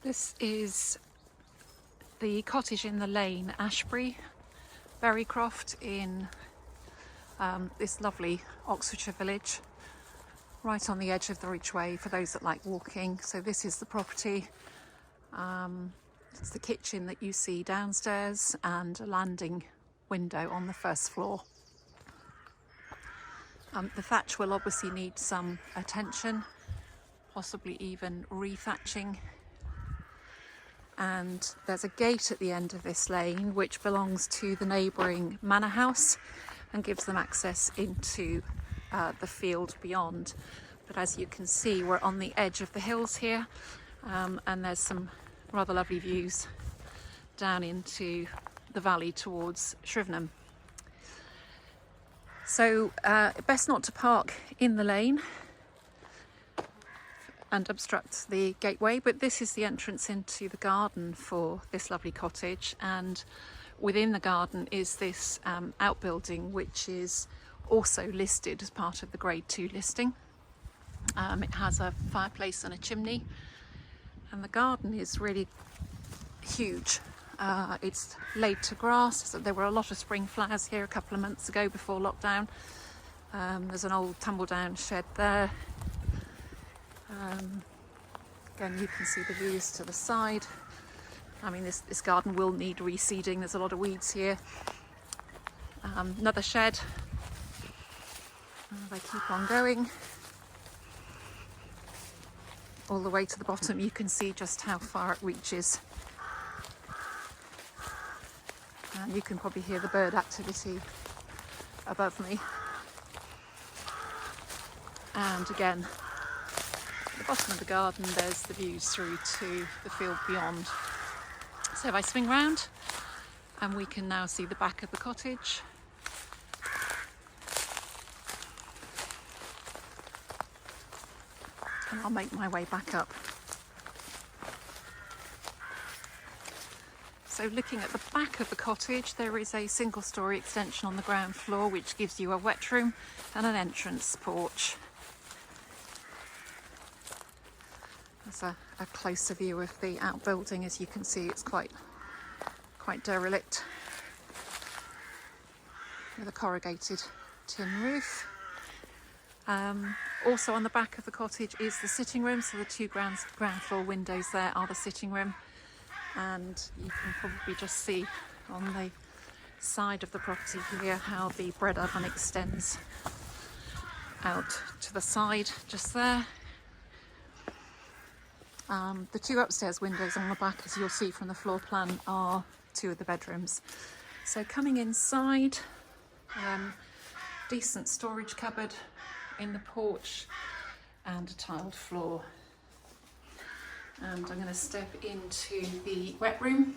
This is the cottage in the lane, Ashbury, Berrycroft, in this lovely Oxfordshire village, right on the edge of the Ridgeway for those that like walking. So this is the property. It's the kitchen that you see downstairs and a landing window on the first floor. The thatch will obviously need some attention, possibly even re-thatching. And there's a gate at the end of this lane which belongs to the neighbouring manor house and gives them access into the field beyond. But as you can see, we're on the edge of the hills here, and there's some rather lovely views down into the valley towards Shrivenham. So best not to park in the lane and obstruct the gateway, but this is the entrance into the garden for this lovely cottage, and within the garden is this outbuilding which is also listed as part of the Grade 2 listing. It has a fireplace and a chimney, and the garden is really huge. It's laid to grass, so there were a lot of spring flowers here a couple of months ago before lockdown. There's an old tumble down shed there. Again, you can see the views to the side. I mean, this garden will need reseeding. There's a lot of weeds here. Another shed. They keep on going all the way to the bottom. You can see just how far it reaches. And you can probably hear the bird activity above me. And again, at the bottom of the garden, there's the views through to the field beyond. So if I swing round, and we can now see the back of the cottage. And I'll make my way back up. So looking at the back of the cottage, there is a single-storey extension on the ground floor which gives you a wet room and an entrance porch. There's a closer view of the outbuilding. As you can see, it's quite derelict, with a corrugated tin roof. Also on the back of the cottage is the sitting room, so the two ground floor windows there are the sitting room, and you can probably just see on the side of the property here how the bread oven extends out to the side just there. The two upstairs windows on the back, as you'll see from the floor plan, are two of the bedrooms. So coming inside, decent storage cupboard in the porch and a tiled floor. And I'm going to step into the wet room.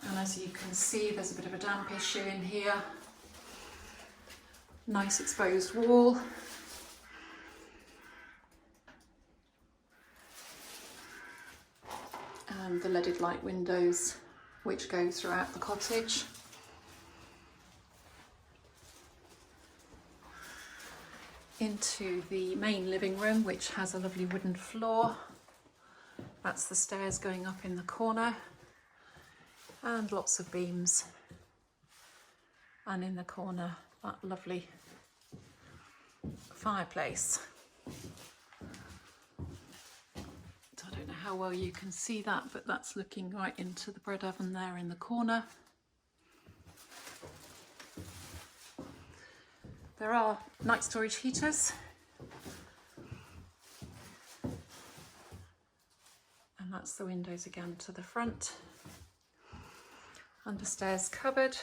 And as you can see, there's a bit of a damp issue in here. Nice exposed wall. And the leaded light windows which go throughout the cottage. Into the main living room, which has a lovely wooden floor. That's the stairs going up in the corner, and lots of beams. And in the corner, that lovely fireplace. I don't know how well you can see that, but that's looking right into the bread oven there in the corner. There are night storage heaters, and that's the windows again to the front. Understairs cupboard,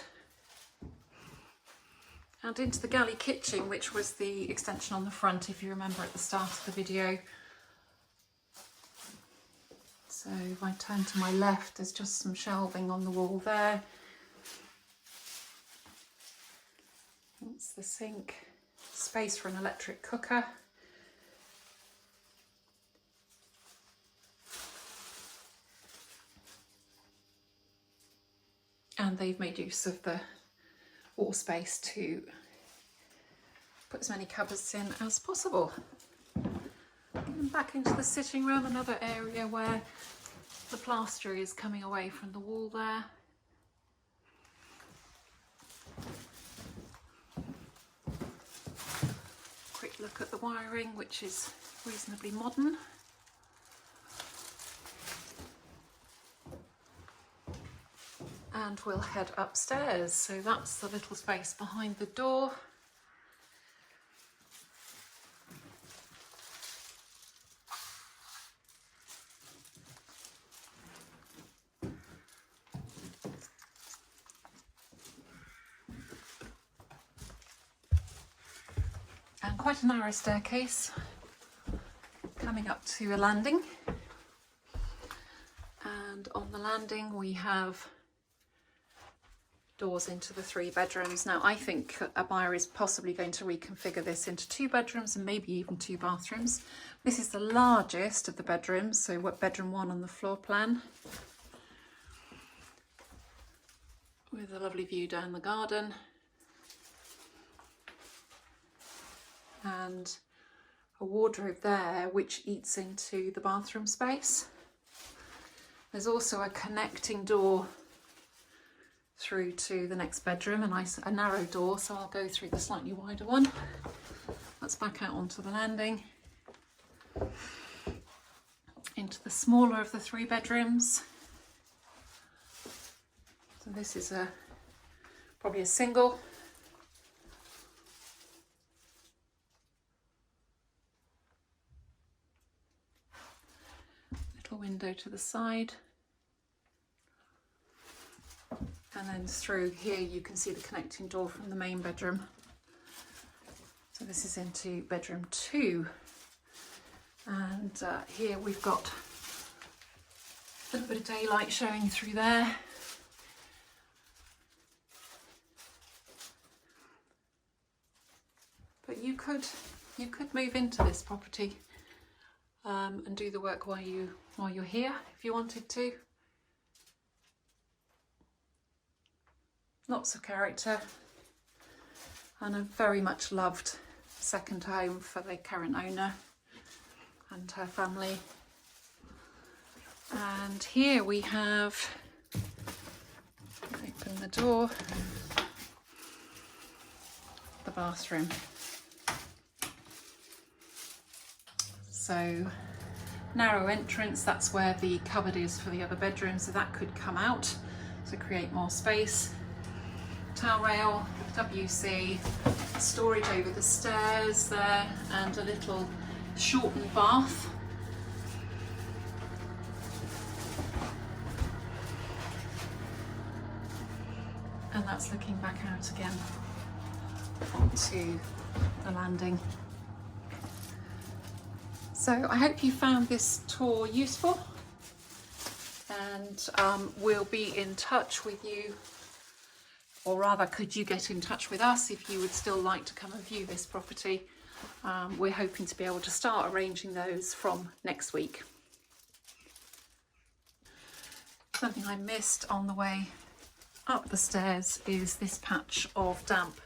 and into the galley kitchen, which was the extension on the front, if you remember at the start of the video. So if I turn to my left, there's just some shelving on the wall there. That's the sink, space for an electric cooker. And they've made use of the wall space to put as many cupboards in as possible. And back into the sitting room, another area where the plaster is coming away from the wall there. Quick look at the wiring, which is reasonably modern. And we'll head upstairs. So that's the little space behind the door. And quite a narrow staircase coming up to a landing. And on the landing we have doors into the 3 bedrooms. Now I think a buyer is possibly going to reconfigure this into 2 bedrooms and maybe even 2 bathrooms. This is the largest of the bedrooms, so what bedroom 1 on the floor plan, with a lovely view down the garden and a wardrobe there which eats into the bathroom space. There's also a connecting door through to the next bedroom, a narrow door, so I'll go through the slightly wider one. Let's back out onto the landing, into the smaller of the 3 bedrooms. So this is probably a single. Little window to the side. And then through here you can see the connecting door from the main bedroom. So this is into bedroom 2. And here we've got a little bit of daylight showing through there. But you could move into this property and do the work while you're here if you wanted to. Lots of character and a very much loved second home for the current owner and her family. And here we have, open the door, the bathroom. So narrow entrance, that's where the cupboard is for the other bedroom, so that could come out to create more space. Towel rail, WC, storage over the stairs there, and a little shortened bath. And that's looking back out again onto the landing. So I hope you found this tour useful, and we'll be in touch with you. Or rather, could you get in touch with us if you would still like to come and view this property? We're hoping to be able to start arranging those from next week. Something I missed on the way up the stairs is this patch of damp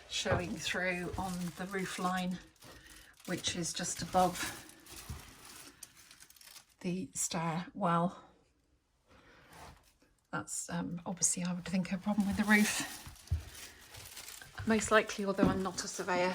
showing through on the roof line, which is just above the stairwell. That's obviously, I would think, a problem with the roof. Most likely, although I'm not a surveyor.